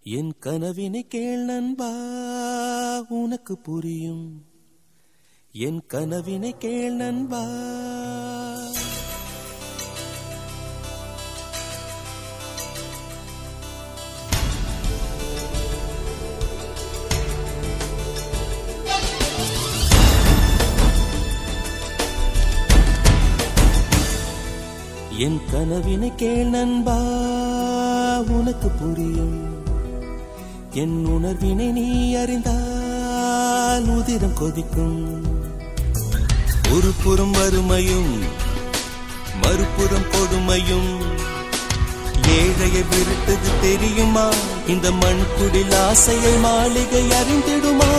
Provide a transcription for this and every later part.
என் கனவினை கேள் நண்பா உனக்கு புரியும். என் கனவினை கேள் நண்பா. என் கனவினை கேள் நண்பா உனக்கு புரியும். என் உணர்வினை நீ அறிந்தால் உதிரம் கொதிக்கும். ஒரு புறம் வறுமையும் மறுபுறம் கொடுமையும். ஏழையை விருட்டது தெரியுமா? இந்த மண்குடில் ஆசையை மாளிகை அறிந்திடுமா?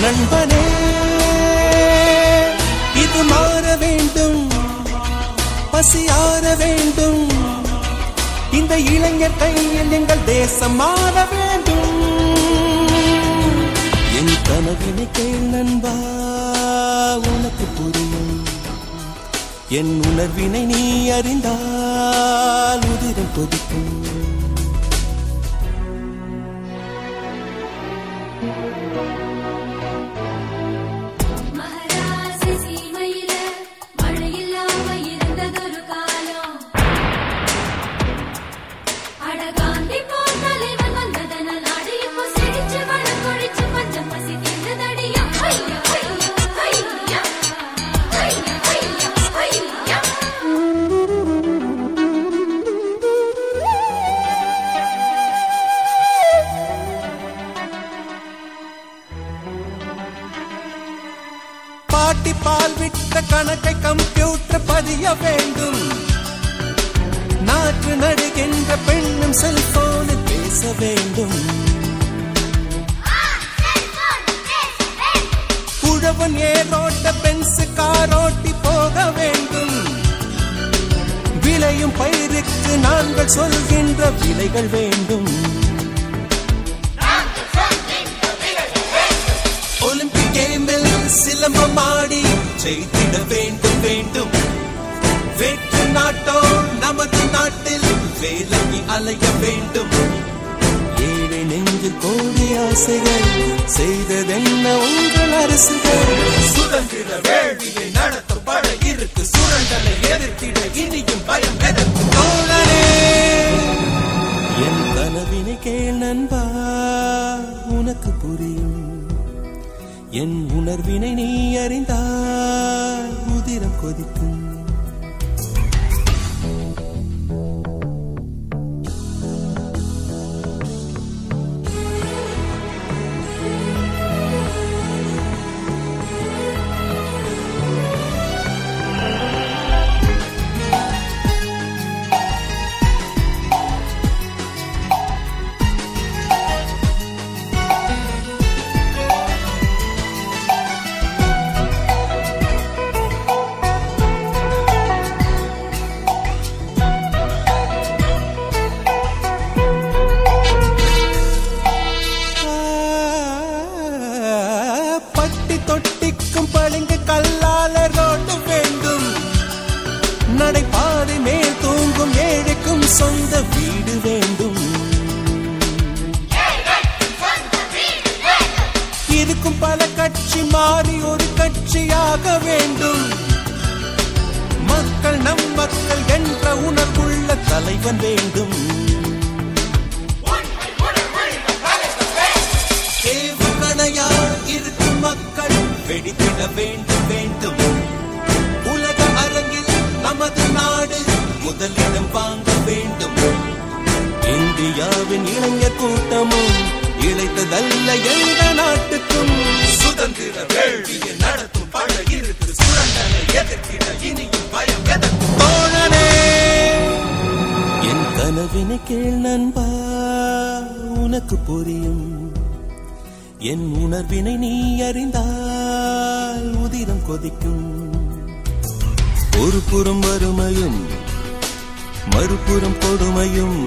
நண்பனே இது மாற வேண்டும், பசியார வேண்டும். இந்த இளைஞர் கையில் எங்கள் தேசம் மாற வேண்டும். என் கனவினை கேள் நண்பா உனக்கு புரியும். என் உணர்வினை நீ அறிந்தால் உதிரம் கொதிக்கும். பால் விட்ட கணக்கை கம்ப்யூட்டர் பதிய வேண்டும். நாற்று நடுகின்ற பெண்ணும் செல்போனில் பேச வேண்டும். உழவன் ஏரோட்ட பென்சு காரோட்டி போக வேண்டும். விளையும் பயிருக்கு நாங்கள் சொல்கின்ற விலைகள் வேண்டும். ஒலிம்பிக் கேமில் சிலம்பமாடி ஜெயித்திட வேண்டும் வேண்டும். வெற்றி நாட்டோ நமது நாட்டில் வேலைக்கு அலைய வேண்டும். ஏழை நெஞ்சில் கோடி ஆசைகள் செய்ததென்ன உங்கள் அரசுகள்? சுதந்திர வேள்வியை நடத்த பட இருக்கு. சுரண்டலை எதிர்த்திட இனியும் பயம் எதற்கு தோழனே? என் கனவினை கேள் நண்பா உனக்கு புரியும். என் உணர்வினை நீ அறிந்தால் உதிரம் கொதிக்கும். நடைபாதை மேல் தூங்கும் ஏழைக்கும் சொந்த வீடு வேண்டும். இருக்கும் பல கட்சி மாறி ஒரு கட்சியாக வேண்டும். மக்கள் நம் மக்கள் என்ற உணர்வுள்ள தலைவன் வேண்டும். ஏவுகணையா இருக்கும் மக்கள் வெடித்திட வேண்டும் வேண்டும். உலக அரங்கில் நமது நாடு முதலிடம் வாங்க வேண்டும். இந்தியாவின் இளைஞர் கூட்டமும் இழைத்ததல்ல எந்த நாட்டுக்கும். சுதந்திர வேள்வியை நடத்தும் பட இருக்கு. சுரண்டலை எதிர்த்திட இனியும் பயம் எதற்கு தோழனே? என் கனவினை கேள் நண்பா உனக்கு புரியும். என் உணர்வினை நீ அறிந்தால் உதிரம் கொதிக்கும். ஒரு புறம் வறுமையும் மறுபுறம் கொடுமையும்.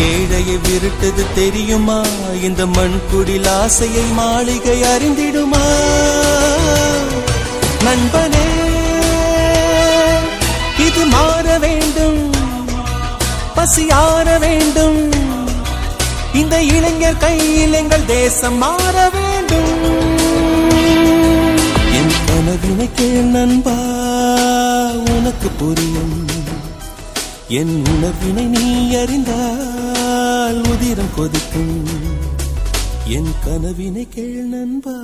ஏழையை விருட்டது தெரியுமா? இந்த மண்குடில் ஆசையை மாளிகை அறிந்திடுமா? நண்பனே இது மாற வேண்டும், பசியார வேண்டும். இந்த இளைஞர் கையில் எங்கள் தேசம் மாற வேண்டும். என் கனவினை கேள் நண்பா, உனக்கு புரியும். என் உணர்வினை நீ அறிந்தால் உதிரம் கொதிக்கும். என் கனவினை கேள் நண்பா.